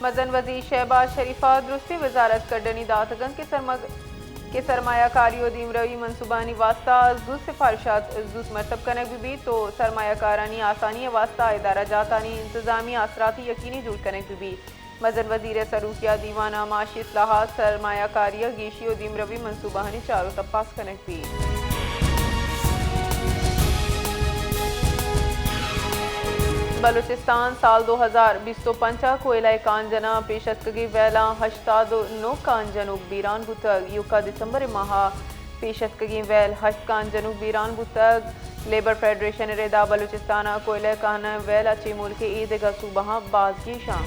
मदन वजीर शहबाज शरीफा दुरुस्ती वजारत कड़नी दातगन के सरमायाकारी और दीमरवी मनसूबानी वास्ता जूद सिफारिशात जूद मरतब कनक भी तो सरमायाकारानी आसानी वास्ता इदारा जातानी इंतजामी असराती यकीनी जुड़ कनक भी मदन वजीर सरूकिया दीवाना माशी इस्लाहात सरमायाकारी गीशी और दीमरवी मनसूबानी चारों तपास कनक भी बलूचिस्तान साल 2025 कोयला कांजना पेशतगी वेला 89 कांजनुक बीरान बुतग युका दिसंबर माह पेशतगी वेल 8 कांजनुक बीरान बुतग लेबर फेडरेशन रेदा बलूचिस्तान कोयला कान वेल अच्छे मुल्क ईद सूबह बाजगी शाम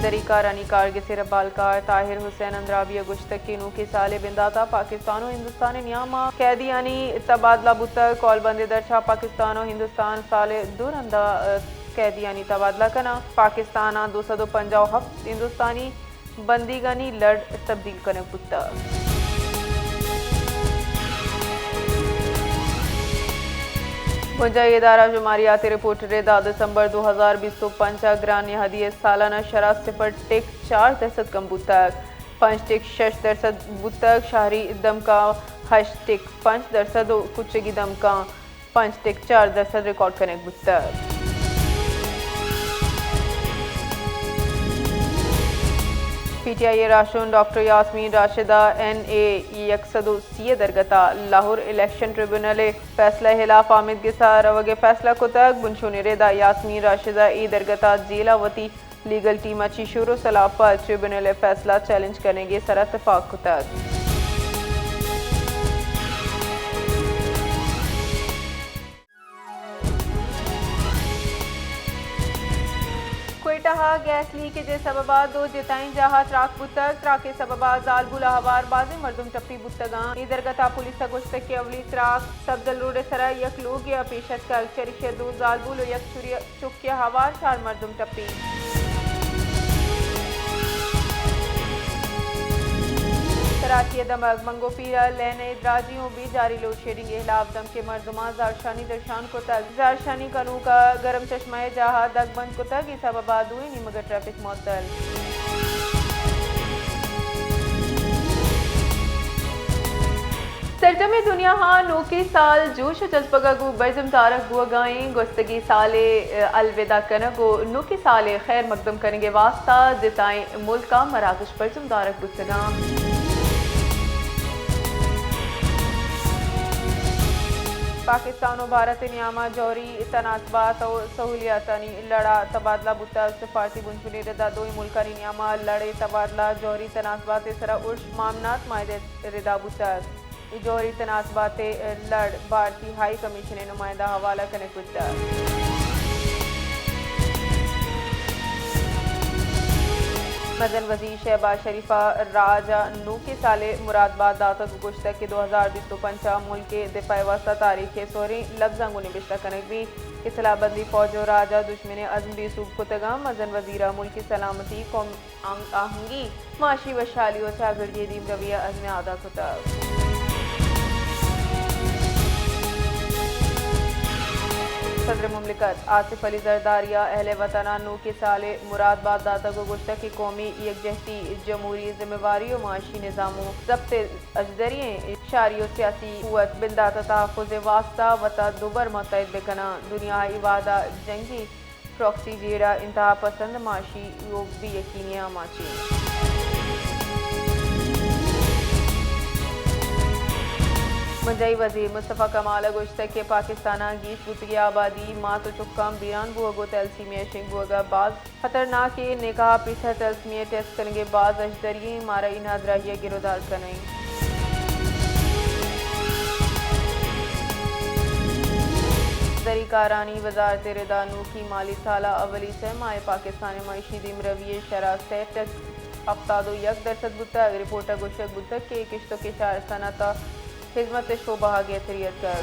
दरीकारानी कारगिल से रबालकार ताहिर हुसैन अंद्राबिया गुश्तकीनू के साले बिंदाता पाकिस्तान और हिंदुस्तान नियामा कैदियानी तबादला बुतक कॉलबंद दरछा पाकिस्तान और हिंदुस्तान साले दुरंदा कैदियानी तबादला कना पाकिस्तान 250 हिंदुस्तानी बंदीगानी लड़ तब्दील कने बुतक मुंजाई इदारा शुमारियाती रिपोर्ट रेदा दिसंबर 2025 ग्रानी हदीय सालाना शरह 0.4% कम बुतक 5.6% बुतक शहरी दम का 8.5% कुचगी दम का 5.4% रिकॉर्ड करने बुतक पीटीआई राशन डॉक्टर यास्मीन राशिदा NA 130 दरगता लाहौर इलेक्शन ट्रिब्यूनल फैसला हिलाफ आमिद गिसार वगे फैसला को तक बुनशुन रेदा यास्मीन राशिदा दरगता जेलावती लीगल टीम अच्छी शुरू सलाह पर ट्रिब्यूनल फैसला चैलेंज करेंगे सर इतफाक को तक कोयटा गैस लीकेज सबबा दो जिताइन जहा त्राक बुतक त्राके सबबा जाल बुला हवार बाजी मर्दुम टप्पी बुतगा इधरगता पुलिस गोश्त के अवली त्राक सब्दल रोड सरा यक लोग या पेशत का चरिशे दो जाल बुल यक चुक्के हवार 4 मर्दुम टप्पी कराची दमक मंगोपीरा लेने इदराजियों भी जारी लोड शेडिंग खिलाफ दम के मर्दुमा जारशानी दर्शान को तक जारशानी कनू का गरम चश्माए जहा दगबंद को तक इस सबबाद हुई नहीं मगर ट्रैफिक मुअत्तल सरजमे दुनिया हाँ नौकरी साल जोश जज्बगा गु बैजम तारक गुआ गाएं गोस्तगी साले अलविदा कनगो नौकरी साले खैर मकदम करेंगे वास्ता जिताएं मुल्क का मराकश बैजम तारक बुस्तगा पाकिस्तान और भारत नियामा जौहरी तनासबात और सहूलियातानी लड़ा तबादला बुता सफारती बुनशुनी रिदा दो मुल्कानी नियामा लड़े तबादला जौहरी तनासबात सरा उर्श मामनात मायदे रिदा बुता जौहरी तनासबात लड़ भारतीय हाई कमीशन नुमाइंदा हवाला कने बुता मदन वजीर शहबाज शरीफा राजा नू के साले मुरादबाद दातक गुश्त के 2025 मुल्क के दिफा वास्ता तारीख सोरी लफ्जांगो निबिश्ता कनक भी इतला बंदी फौज और राजा दुश्मन अज़म भी सूब को तगाम मदन वजीरा मुल्क की सलामती कौम आहंगी माशी वशाली और चागड़िए दीम रविया अज़म आदा खुता सदर मुमलिकत आसिफ अली जरदारिया अहले वतना नू के साले मुरादबाद दाता को गुश्ता की कौमी यकजहती जमहूरी जिम्मेवारी और माशी निज़ामों जब्त अजदरिये शारी और सियासी कुव्वत बिंदाता तहफ़्फ़ुज़ वास्ता वता दुबर मुतहद बेकना दुनियाई वादा जंगी प्रॉक्सी जेड़ा इंतहा पसंद माशी योग भी यकीनिया माची मुंजाई वजीर मुस्तफ़ा कमाल गोश्त के पाकिस्तान गीश बुतगी आबादी माँ तो चुक्काम बीरान बुआगो तलसीमिया शिंग बुआगा बाज खतरनाक निकाह पीछा तलसीमिया टेस्ट करेंगे बाज अजदरिये मारा इनादराहिया गिरफ्तार करें दरीकारानी वजारत रिदानू की माली साला अवली से माए पाकिस्तान मईशी दीम रविये शरा से टक हफ्तादो 1% बुतक रिपोर्टर गुशक बुतक के किश्तों के 4 सनाता खिदमत शोबा गेतरियत कर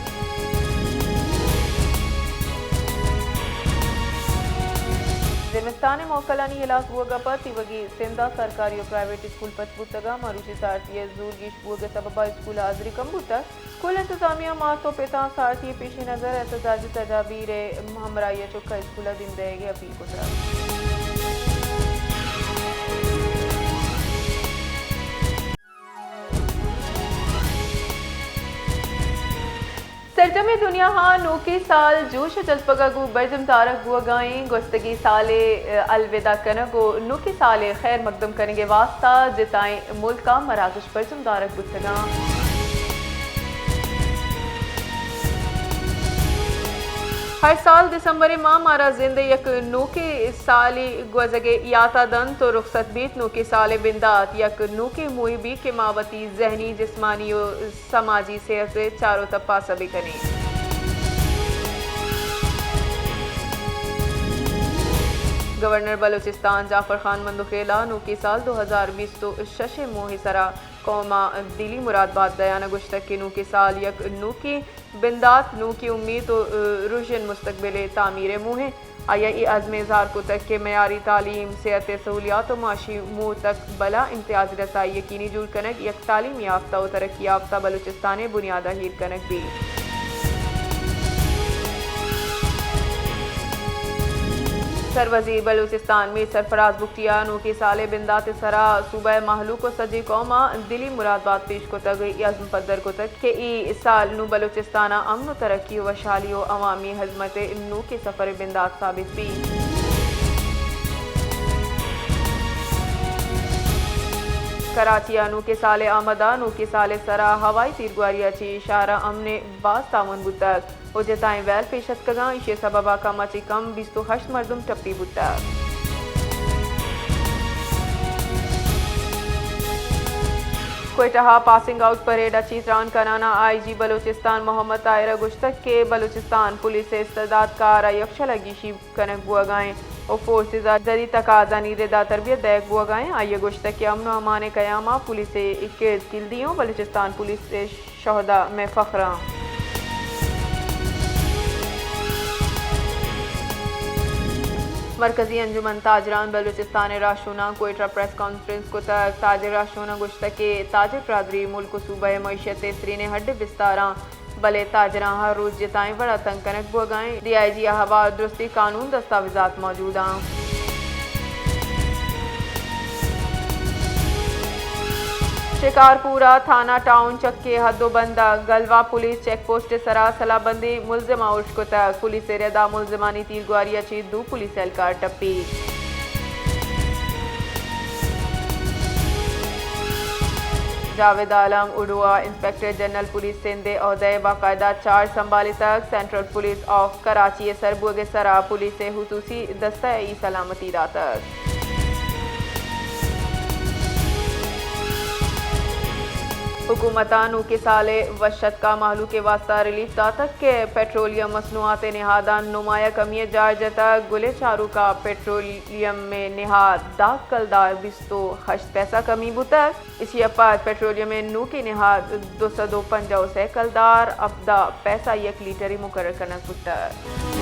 ज़िमिस्तान मौकलानी इलास बुअगा तिवगी सिंधा सरकारी और प्राइवेट स्कूल पचबुतगा मारूसी सारथी जूरगीश बुअगा सबबा स्कूल हाजरी कम्बुता स्कूल इंतजामिया मातो पिता सारथी पेश नज़र एहतजाजी तजाबीर हमराइया चुका स्कूल दिन देगी अपील को सरजमे दुनिया हाँ नोके साल जोश जज्बगा गो बर्जम तारक बुआ गाएं गोस्तगी साले अलविदा कनगो नोके साले खैर मकदम करेंगे वास्ता जिताएं मुल्क का मराकश बर्जम तारक बुतगा हर साल दिसंबर माह मारा जिंदे यक नोके साली गुजगे याता दन तो रुखसत बीत नोके साले बिंदात यक नोके मुहिबी के मावती जहनी जिस्मानी और समाजी सेहत से चारों तपा सभी कने गवर्नर बलूचिस्तान जाफर खान मंदुखेला नोके साल 2020 तो शशे मोहि सरा कौमा दिली मुरादबाद दयाना गुश्तक के नूके साल यक नूकी बिंदात नूकी उम्मीद तो रुशन मुस्तकबिल तामीर मुहे आया ये आज़म इज़हार को तक के मयारी तालीम सेहत सहूलियात और माशी मुँह तक बला इम्तियाज रसाई यकीनी जुड़ कनक यक तालीम याफ्ता और तरक्की याफ्ता बलूचिस्तान बुनियादा हीर कनक भी सरवजीर बलूचिस्तान में सरफराज बुख्तियार नूकी साले बिंदात सरा सूबह माहलू को सजी कौमा दिली मुरादबाद पेश को तक अज़म पदर को तक के ई साल नू बलूचिस्ताना अमन तरक्की वशाली और अवामी हजमत नू के सफ़र बिंदात साबित भी कराची नू के साले आमदा नू के साले सरा हवाई तीरगुआरिया ची इशारा अमने बाज तावन बुतक ओ जताएं वैल पेशत कगा इशे सबबा कम अची कम 28 मर्दम टप्पी बुतक कोयटा पासिंग आउट परेड अची त्रान कराना IG बलूचिस्तान मोहम्मद ताहिर गुश्तक के बलूचिस्तान पुलिस से इस्तेदाद कार यक्षलगी कनक बुआ गाएं और फोर्सेज जदी तकाजा नीरेदा तरबियत दैक बुआ गाएं आइए गुश्तक के अमन अमान कयामा पुलिस से इक्कीस किल्दियों बलूचिस्तान पुलिस से शहदा में फखरा मरकजी अंजुमन ताजरान बलूचिस्तान राशोना कोयटा प्रेस कॉन्फ्रेंस को तक ताजर राशोना गुश्तक के ताजर प्रादरी मुल्क सूबह मैशत सरीने हड बिस्तारा बले ताजरा हर रोज जिताएं बड़ा तंग कनक बुगाएं DIG हवा दुरुस्ती कानून दस्तावेजात मौजूद शिकारपुरा थाना टाउन चक्के हदोबंदा गलवा पुलिस चेक पोस्ट सरा सलाबंदी मुलजिम आउट को तक पुलिस रेदा मुलजिमानी तीर गुआरिया ची 2 पुलिस एहलकार टप्पी Javed Alam उडुआ inspector general police Shinde अहदे बाकायदा चार्ज संभाली तक सेंट्रल पुलिस ऑफ कराची सरबुगे सरा पुलिस हुसूसी दस्ता ई सलामती तक हुकूमतानू के साले वशत का माहलू के वास्ता रिलीफ तक के पेट्रोलियम मसनूआत निहादान नुमाया कमी जायज तक गुले चारू का पेट्रोलियम में निहाद दाग कलदार 208 पैसा कमी बुतक इसी अपात पेट्रोलियम में नू की निहाद 250 से कलदार अबदा पैसा 1 लीटर मुकर्रर करना बुतक